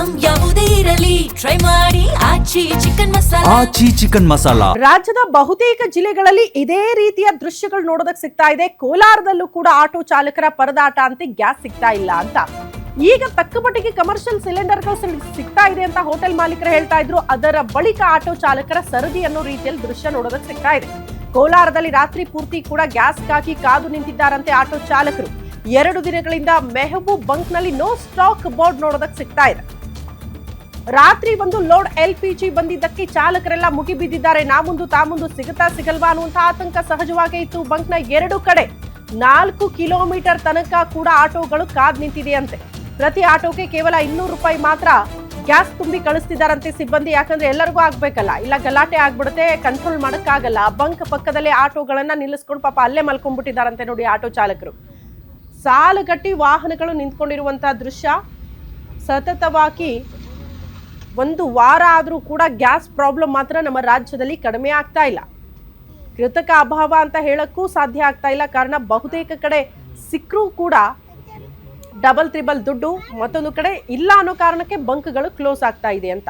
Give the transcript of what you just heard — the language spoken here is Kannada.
ಐಟಂ ಯಾವುದೇ ಇರಲಿ ಟ್ರೈ ಮಾಡಿ ಆಚಿ ಚಿಕನ್ ಮಸಾಲಾ. ರಾಜ್ಯದ ಬಹುತೇಕ ಜಿಲ್ಲೆಗಳಲ್ಲಿ ಇದೇ ರೀತಿಯ ದೃಶ್ಯಗಳು ನೋಡೋದಕ್ಕೆ ಸಿಗ್ತಾ ಇದೆ. ಕೋಲಾರದಲ್ಲೂ ಕೂಡ ಆಟೋ ಚಾಲಕರ ಪರದಾಟ ಅಂತ ಗ್ಯಾಸ್ ಸಿಗ್ತಾ ಇಲ್ಲ ಅಂತ. ಈಗ ತಕ್ಕಮಟ್ಟಿಗೆ ಕಮರ್ಷಿಯಲ್ ಸಿಲಿಂಡರ್ಗಳು ಸಿಗ್ತಾ ಇದೆ ಅಂತ ಹೋಟೆಲ್ ಮಾಲೀಕರು ಹೇಳ್ತಾ ಇದ್ರು. ಅದರ ಬಳಿಕ ಆಟೋ ಚಾಲಕರ ಸರದಿ ಅನ್ನೋ ರೀತಿಯಲ್ಲಿ ದೃಶ್ಯ ನೋಡೋದಕ್ಕೆ ಸಿಗ್ತಾ ಇದೆ. ಕೋಲಾರದಲ್ಲಿ ರಾತ್ರಿ ಪೂರ್ತಿ ಕೂಡ ಗ್ಯಾಸ್ಗಾಗಿ ಕಾದು ನಿಂತಿದ್ದಾರಂತೆ ಆಟೋ ಚಾಲಕರು. 2 ದಿನಗಳಿಂದ ಮೆಹಬೂಬ್ ಬಂಕ್ ನಲ್ಲಿ ನೋ ಸ್ಟಾಕ್ ಬೋರ್ಡ್ ನೋಡೋದಕ್ಕೆ ಸಿಗ್ತಾ ಇದೆ. ರಾತ್ರಿ ಒಂದು ಲೋಡ್ LPG ಬಂದಿದ್ದಕ್ಕೆ ಚಾಲಕರೆಲ್ಲ ಮುಗಿ ಬಿದ್ದಿದ್ದಾರೆ. ನಾ ಮುಂದು ಸಿಗುತ್ತಾ ಸಿಗಲ್ವಾ ಅನ್ನುವಂತ ಆತಂಕ ಸಹಜವಾಗೇ ಇತ್ತು. ಬಂಕ್ನ 2 ಕಡೆ 4 ಕಿಲೋಮೀಟರ್ ತನಕ ಕೂಡ ಆಟೋಗಳು ಕಾದ್ ನಿಂತಿದೆಯಂತೆ. ಪ್ರತಿ ಆಟೋಗೆ ಕೇವಲ 200 ರೂಪಾಯಿ ಮಾತ್ರ ಗ್ಯಾಸ್ ತುಂಬಿ ಕಳಿಸ್ತಿದಾರಂತೆ ಸಿಬ್ಬಂದಿ. ಯಾಕಂದ್ರೆ ಎಲ್ಲರಿಗೂ ಆಗ್ಬೇಕಲ್ಲ, ಇಲ್ಲ ಗಲಾಟೆ ಆಗ್ಬಿಡುತ್ತೆ, ಕಂಟ್ರೋಲ್ ಮಾಡಕ್ಕಾಗಲ್ಲ. ಬಂಕ್ ಪಕ್ಕದಲ್ಲೇ ಆಟೋಗಳನ್ನ ನಿಲ್ಲಿಸ್ಕೊಂಡು ಪಾಪ ಅಲ್ಲೇ ಮಲ್ಕೊಂಡ್ಬಿಟ್ಟಿದಾರಂತೆ ನೋಡಿ ಆಟೋ ಚಾಲಕರು. ಸಾಲುಗಟ್ಟಿ ವಾಹನಗಳು ನಿಂತ್ಕೊಂಡಿರುವಂತಹ ದೃಶ್ಯ. ಸತತವಾಗಿ 1 ವಾರ ಆದರೂ ಕೂಡ ಗ್ಯಾಸ್ ಪ್ರಾಬ್ಲಮ್ ಮಾತ್ರ ನಮ್ಮ ರಾಜ್ಯದಲ್ಲಿ ಕಡಿಮೆ ಆಗ್ತಾ ಇಲ್ಲ. ಕೃತಕ ಅಭಾವ ಅಂತ ಹೇಳಕ್ಕೂ ಸಾಧ್ಯ ಆಗ್ತಾ ಇಲ್ಲ. ಕಾರಣ ಬಹುತೇಕ ಕಡೆ ಸಿಕ್ಕರೂ ಕೂಡ ಡಬಲ್ ತ್ರಿಬಲ್ ದುಡ್ಡು, ಮತ್ತೊಂದು ಕಡೆ ಇಲ್ಲ ಅನ್ನೋ ಕಾರಣಕ್ಕೆ ಬಂಕ್ಗಳು ಕ್ಲೋಸ್ ಆಗ್ತಾ ಇದೆ ಅಂತ.